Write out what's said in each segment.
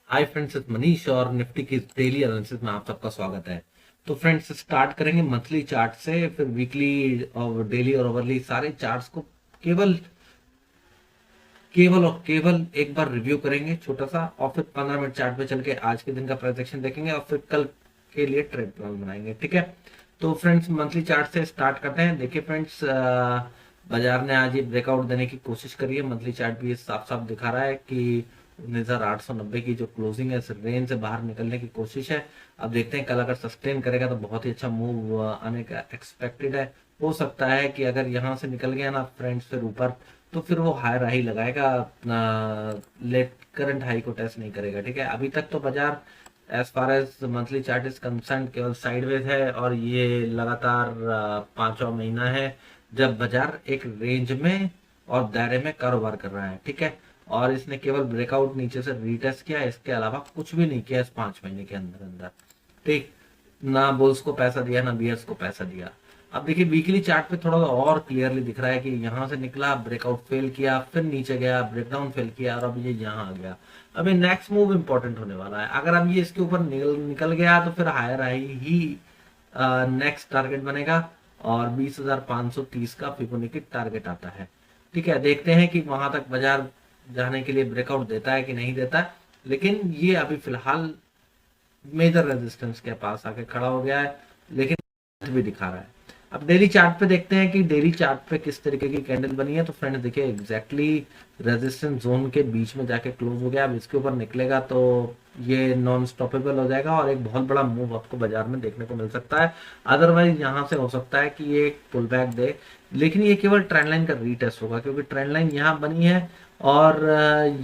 Hi friends, इस मनीष और Nifty की डेली एनालिसिस में आप सबका स्वागत है। तो फ्रेंड्स, स्टार्ट करेंगे मंथली चार्ट से, फिर वीकली और डेली और ओवरली सारे चार्ट्स को केवल केवल और केवल एक बार रिव्यू करेंगे छोटा सा, और फिर 15 मिनट चार्ट पे चल के आज के दिन का प्रेजेंटेशन देखेंगे और फिर कल के लिए ट्रेड प्लान बनाएंगे। ठीक है, तो फ्रेंड्स मंथली चार्ट से स्टार्ट करते हैं। देखिए फ्रेंड्स, बाजार ने आज ये ब्रेकआउट देने की कोशिश करी है। मंथली चार्ट भी ये साफ साफ दिखा रहा है कि 19,890 की जो क्लोजिंग है, इस रेंज से बाहर निकलने की कोशिश है। अब देखते हैं कल अगर सस्टेन करेगा तो बहुत ही अच्छा मूव आने का एक्सपेक्टेड है। हो सकता है कि अगर यहाँ से निकल गया ना फ्रेंड्स फिर ऊपर, तो फिर वो हायर हाई लगाएगा, अपना लेट करंट हाई को टेस्ट नहीं करेगा। ठीक है, अभी तक तो बाजार as far as monthly chart is concern केवल साइडवेज है, और ये लगातार पांचवा महीना है जब बाजार एक रेंज में और दायरे में कारोबार कर रहा है। ठीक है, और इसने केवल ब्रेकआउट नीचे से रीटेस्ट किया, इसके अलावा कुछ भी नहीं किया इस 5 महीने के अंदर अंदर। ठीक, ना बुल्स को पैसा दिया ना बियर्स को पैसा दिया। अब देखिए वीकली चार्ट पे थोड़ा और क्लियरली दिख रहा है कि यहाँ से निकला, ब्रेकआउट फेल किया, फिर नीचे गया, ब्रेकडाउन फेल किया, और अब ये यहाँ आ गया। अब ये नेक्स्ट मूव इंपॉर्टेंट होने वाला है। अगर अब ये इसके ऊपर निकल गया तो फिर हायर आई ही नेक्स्ट टारगेट बनेगा, और 20,530 का फिबोनाची टारगेट आता है। ठीक है, देखते हैं कि वहां तक बाजार जाने के लिए ब्रेकआउट देता है कि नहीं देता है, लेकिन ये अभी फिलहाल मेजर रेजिस्टेंस के पास आके खड़ा हो गया है, लेकिन भी दिखा रहा है। अब डेली चार्ट पे देखते हैं कि डेली चार्ट पे किस तरीके की कैंडल बनी है। तो फ्रेंड्स देखिए, एग्जैक्टली रेजिस्टेंस जोन के बीच में जाके क्लोज हो गया। अब इसके ऊपर निकलेगा तो ये नॉन स्टॉपेबल हो जाएगा, और एक बहुत बड़ा मूव आपको बाजार में देखने को मिल सकता है। अदरवाइज यहाँ से हो सकता है कि ये एक पुल बैक दे, लेकिन ये केवल ट्रेंड लाइन का रीटेस्ट होगा, क्योंकि ट्रेंड लाइन यहाँ बनी है, और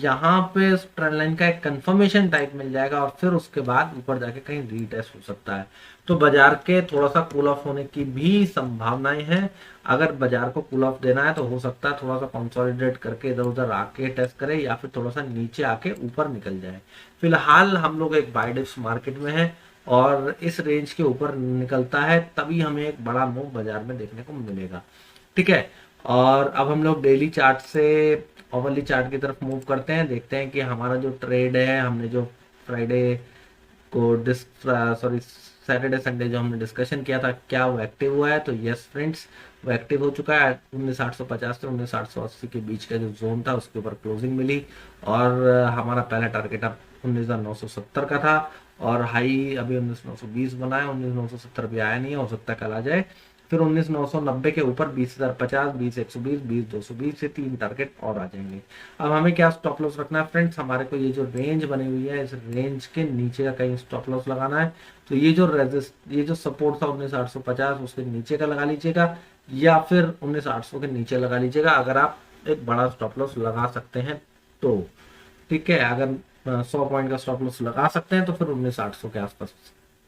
यहाँ पे उस ट्रेंड लाइन का एक कंफर्मेशन टाइप मिल जाएगा, और फिर उसके बाद ऊपर जाके कहीं रीटेस्ट हो सकता है। तो बाजार के थोड़ा सा कूल ऑफ होने की भी संभावनाएं हैं। अगर बाजार को कूल ऑफ देना है तो हो सकता है थोड़ा सा कंसोलिडेट करके इधर उधर आके टेस्ट करे, या फिर थोड़ा सा नीचे आके ऊपर निकल जाए। फिलहाल हम लोग एक बाय डिप्स मार्केट में है, और इस रेंज के ऊपर निकलता है तभी हमें एक बड़ा मूव बाजार में देखने को मिलेगा। ठीक है, और अब हम लोग डेली चार्ट से ओवरली चार्ट की तरफ मूव करते हैं। देखते हैं कि हमारा जो ट्रेड है, हमने जो फ्राइडे को सॉरी सैटरडे संडे जो हमने डिस्कशन किया था, क्या वो एक्टिव हुआ है? तो यस फ्रेंड्स, वो एक्टिव हो चुका है। 19,850 से 19,880 के बीच का जो जोन था उसके ऊपर क्लोजिंग मिली, और हमारा पहला टारगेट अब 19,970 का था, और हाई अभी 19,920 बना है। 19,970 भी आया नहीं है, हो सकता है कल आ जाए। फिर 19,990 के ऊपर 20,050, 20,120, 20,220 से 3 टारगेट और आ जाएंगे। अब हमें क्या स्टॉप लॉस रखना है फ्रेंड्स? हमारे को ये जो रेंज बनी हुई है, इस रेंज के नीचे का कहीं स्टॉप लॉस लगाना है। तो ये जो सपोर्ट था 19,850, उसके नीचे का लगा लीजिएगा, या फिर 19,800 के नीचे लगा लीजिएगा, अगर आप एक बड़ा स्टॉप लॉस लगा सकते हैं तो। ठीक है, अगर 100 पॉइंट का स्टॉप लॉस लगा सकते हैं तो फिर 19,800 के आसपास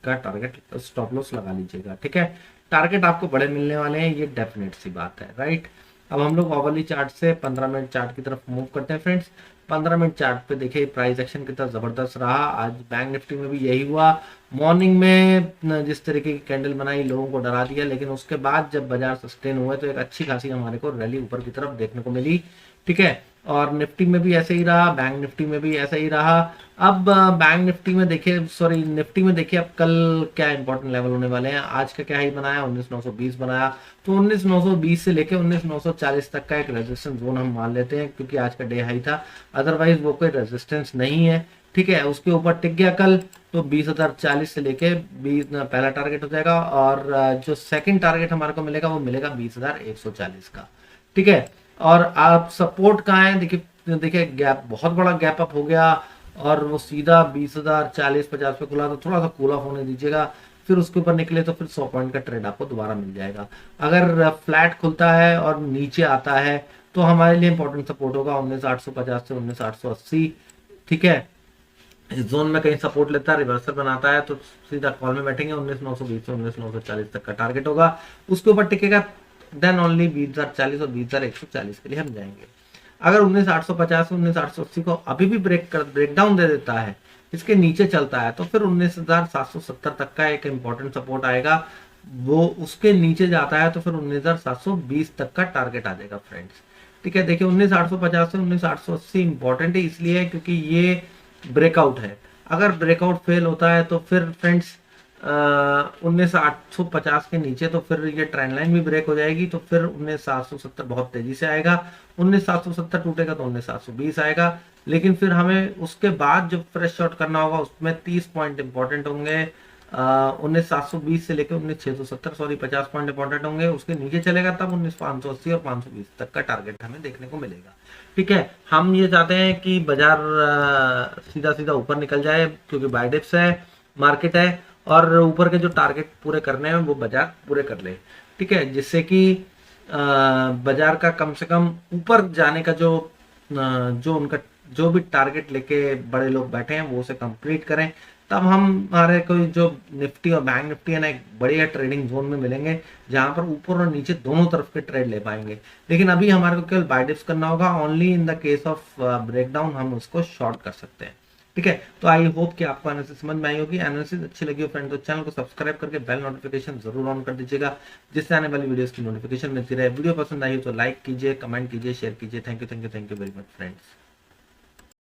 का टारगेट स्टॉप लॉस लगा लीजिएगा। ठीक है, टारगेट आपको बड़े मिलने वाले हैं, ये डेफिनेट सी बात है, राइट। अब हम लोग ओवरली चार्ट से 15 मिनट चार्ट की तरफ मूव करते हैं फ्रेंड्स। 15 मिनट चार्ट पे देखिए प्राइस एक्शन कितना जबरदस्त रहा। आज बैंक निफ्टी में भी यही हुआ। मॉर्निंग में जिस तरीके की कैंडल बनाई, लोगों को डरा दिया, लेकिन उसके बाद जब बाजार सस्टेन हुए तो एक अच्छी खासी हमारे को रैली ऊपर की तरफ देखने को मिली। ठीक है, और निफ्टी में भी ऐसे ही रहा, बैंक निफ्टी में भी ऐसा ही रहा। अब बैंक निफ्टी में देखिए, सॉरी निफ्टी में देखिए, अब कल क्या इंपॉर्टेंट लेवल होने वाले हैं। आज का क्या ही बनाया, 19,920 बनाया। तो 19,920 से लेके 19,940 तक का एक रेजिस्टेंस जोन हम मान लेते हैं, क्योंकि आज का डे हाई था। अदरवाइज वो कोई रेजिस्टेंस नहीं है। ठीक है, उसके ऊपर टिक गया कल तो 20,040 से लेके 20 पहला टारगेट हो जाएगा, और जो सेकंड टारगेट हमारे को मिलेगा वो मिलेगा 20,140 का। ठीक है, और आप सपोर्ट कहाँ है? देखिए देखिए, गैप बहुत बड़ा गैप अप हो गया, और वो सीधा 20,040-50 पे खुला, तो थोड़ा सा कूल ऑफ होने दीजिएगा। फिर उसके ऊपर निकले तो फिर 100 पॉइंट का ट्रेड आपको दोबारा मिल जाएगा। अगर फ्लैट खुलता है और नीचे आता है तो हमारे लिए इंपॉर्टेंट सपोर्ट होगा 19,850 से 19,880। ठीक है, इस जोन में कहीं सपोर्ट लेता है, रिवर्सल बनाता है, तो सीधा कॉल में बैठेंगे। 19,920 से 19,940 तक का टारगेट होगा, उसके ऊपर टिकेगा, देन ओनली 20,040 और 20,140 के लिए हम जाएंगे। अगर 19,850 से 19,880 को अभी भी ब्रेक डाउन दे देता है, इसके नीचे चलता है, तो फिर 19,770 तक का एक इंपॉर्टेंट सपोर्ट आएगा। वो उसके नीचे जाता है तो फिर 19,720 तक का टारगेट आ जाएगा फ्रेंड्स। ठीक है, देखिए 19,850 से 19,880 इंपॉर्टेंट है, इसलिए क्योंकि ये ब्रेकआउट है। अगर ब्रेकआउट फेल होता है तो फिर फ्रेंड्स 19,850 के नीचे तो फिर ये ट्रेंड लाइन भी ब्रेक हो जाएगी, तो फिर 19,770 बहुत तेजी से आएगा। 19,770 टूटेगा तो 19,720 आएगा। लेकिन फिर हमें उसके बाद जो फ्रेश शॉट करना होगा उसमें 30 पॉइंट इंपॉर्टेंट होंगे। 19,720 से लेकर 19,670, सॉरी 50 पॉइंट इंपॉर्टेंट होंगे। उसके नीचे चलेगा तब 19,580 और 520 तक का टारगेट हमें देखने को मिलेगा। ठीक है, हम ये चाहते हैं कि बाजार सीधा सीधा ऊपर निकल जाए, क्योंकि बाय डिप्स है, मार्केट है, और ऊपर के जो टारगेट पूरे करने हैं वो बाजार पूरे कर ले। ठीक है, जिससे कि बाजार का कम से कम ऊपर जाने का जो उनका जो भी टारगेट लेके बड़े लोग बैठे हैं वो उसे कंप्लीट करें। तब हम हमारे कोई जो निफ्टी और बैंक निफ्टी है ना, एक बढ़िया ट्रेडिंग जोन में मिलेंगे, जहां पर ऊपर और नीचे दोनों तरफ के ट्रेड ले पाएंगे। लेकिन अभी हमारे को केवल बाय डिप्स करना होगा, only in the case of breakdown हम उसको शॉर्ट कर सकते हैं। ठीक है, तो आई होप कि आपको एनालिसिस समझ में आई होगी। एनालिसिस अच्छी लगी हो फ्रेंड तो चैनल को सब्सक्राइब करके बेल नोटिफिकेशन जरूर ऑन कर दीजिएगा, जिससे आने वाली वीडियोस की नोटिफिकेशन मिलती रहे। वीडियो पसंद आई हो तो लाइक कीजिए, कमेंट कीजिए, शेयर कीजिए। Thank you very much friends.